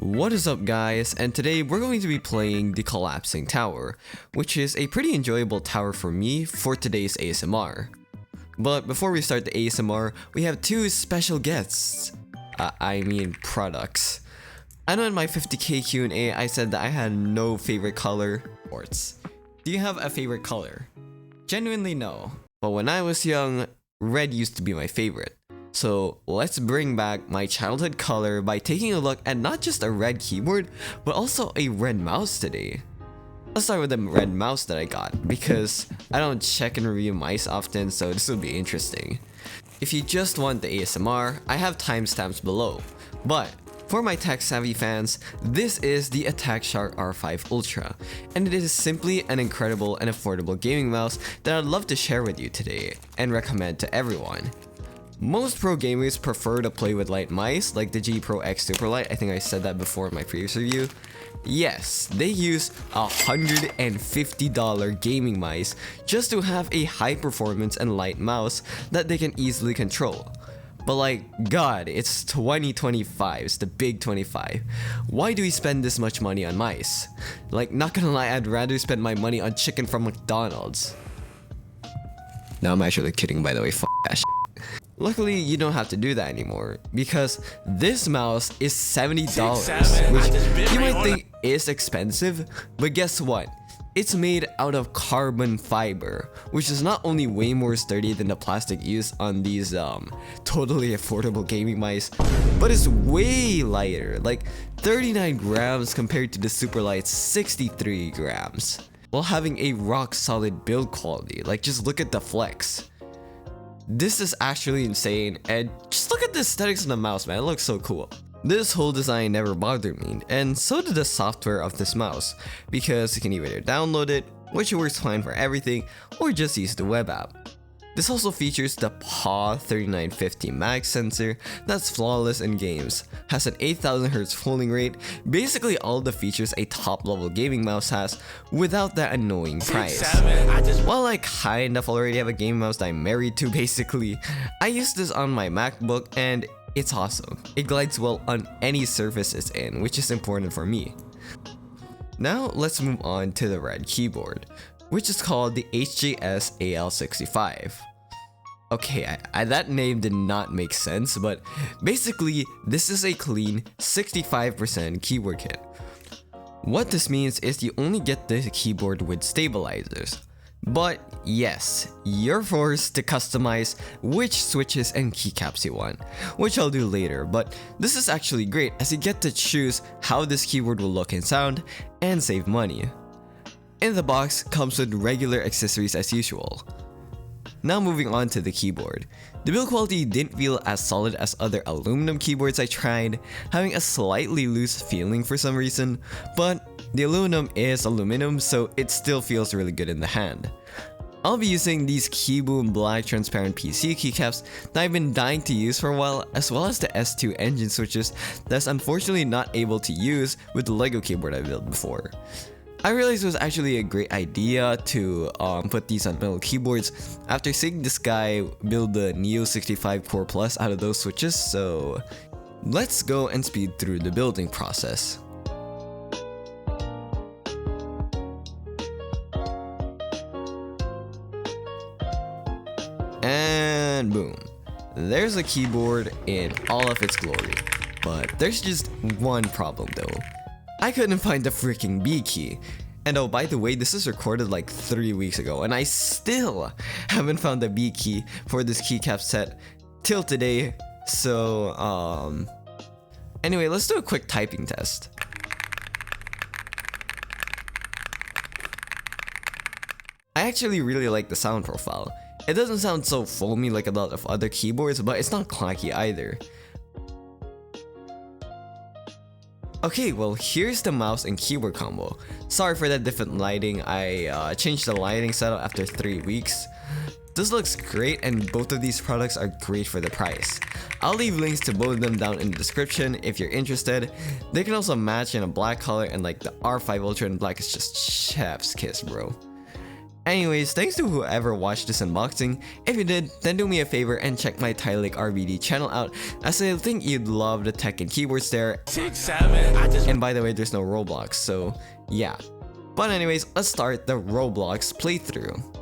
What is up guys, and today we're going to be playing the Collapsing Tower, which is a pretty enjoyable tower for me for today's ASMR. But before we start the ASMR, we have two special guests. Products. I know in my 50k Q&A I said that I had no favorite color. Sports. Do you have a favorite color? Genuinely no. But when I was young, red used to be my favorite. So let's bring back my childhood color by taking a look at not just a red keyboard, but also a red mouse today. Let's start with the red mouse that I got, because I don't check and review mice often, so this will be interesting. If you just want the ASMR, I have timestamps below. But for my tech-savvy fans, this is the Attack Shark R5 Ultra, and it is simply an incredible and affordable gaming mouse that I'd love to share with you today, and recommend to everyone. Most pro gamers prefer to play with light mice like the G Pro X Superlight. I think I said that before in my previous review. Yes, they use $150 gaming mice just to have a high performance and light mouse that they can easily control. But like, God, it's 2025, it's the big 25. Why do we spend this much money on mice? Like, not gonna lie, I'd rather spend my money on chicken from McDonald's. No, I'm actually kidding, by the way, f that shit. Luckily, you don't have to do that anymore, because this mouse is $70, which you might think is expensive, but guess what? It's made out of carbon fiber, which is not only way more sturdy than the plastic used on these totally affordable gaming mice, but it's way lighter, like 39 grams compared to the Superlight's 63 grams, while having a rock solid build quality. Like, just look at the flex. This is actually insane, and just look at the aesthetics of the mouse, man, it looks so cool. This whole design never bothered me, and so did the software of this mouse, because you can either download it, which works fine for everything, or just use the web app. This also features the PAW 3950 mag sensor that's flawless in games, has an 8000Hz folding rate, basically all the features a top level gaming mouse has without that annoying price. While I kind of already have a gaming mouse that I'm married to basically, I use this on my MacBook and it's awesome. It glides well on any surface it's in, which is important for me. Now let's move on to the red keyboard, which is called the HJS AL65. Okay, that name did not make sense, but basically this is a clean 65% keyboard kit. What this means is you only get the keyboard with stabilizers. But yes, you're forced to customize which switches and keycaps you want, which I'll do later, but this is actually great as you get to choose how this keyboard will look and sound, and save money. In the box comes with regular accessories as usual. Now moving on to the keyboard. The build quality didn't feel as solid as other aluminum keyboards I tried, having a slightly loose feeling for some reason, but the aluminum is aluminum, so it still feels really good in the hand. I'll be using these Keyboom black transparent PC keycaps that I've been dying to use for a while, as well as the S2 engine switches that's unfortunately not able to use with the Lego keyboard I built before. I realized it was actually a great idea to put these on metal keyboards after seeing this guy build the Neo 65 Core Plus out of those switches, so let's go and speed through the building process. And boom, there's a keyboard in all of its glory, but there's just one problem though. I couldn't find the freaking B key. And oh, by the way, this is recorded like 3 weeks ago and I still haven't found the B key for this keycap set till today. So, anyway, let's do a quick typing test. I actually really like the sound profile. It doesn't sound so foamy like a lot of other keyboards, but it's not clacky either. Okay, well here's the mouse and keyboard combo. Sorry for that different lighting, I changed the lighting setup after 3 weeks. This looks great and both of these products are great for the price. I'll leave links to both of them down in the description if you're interested. They can also match in a black color, and like the R5 Ultra in black is just chef's kiss, bro. Anyways, thanks to whoever watched this unboxing. If you did, then do me a favor and check my Tylik RBD channel out, as I think you'd love the tech and keyboards there. 6-7. And by the way, there's no Roblox, so yeah. But anyways, let's start the Roblox playthrough.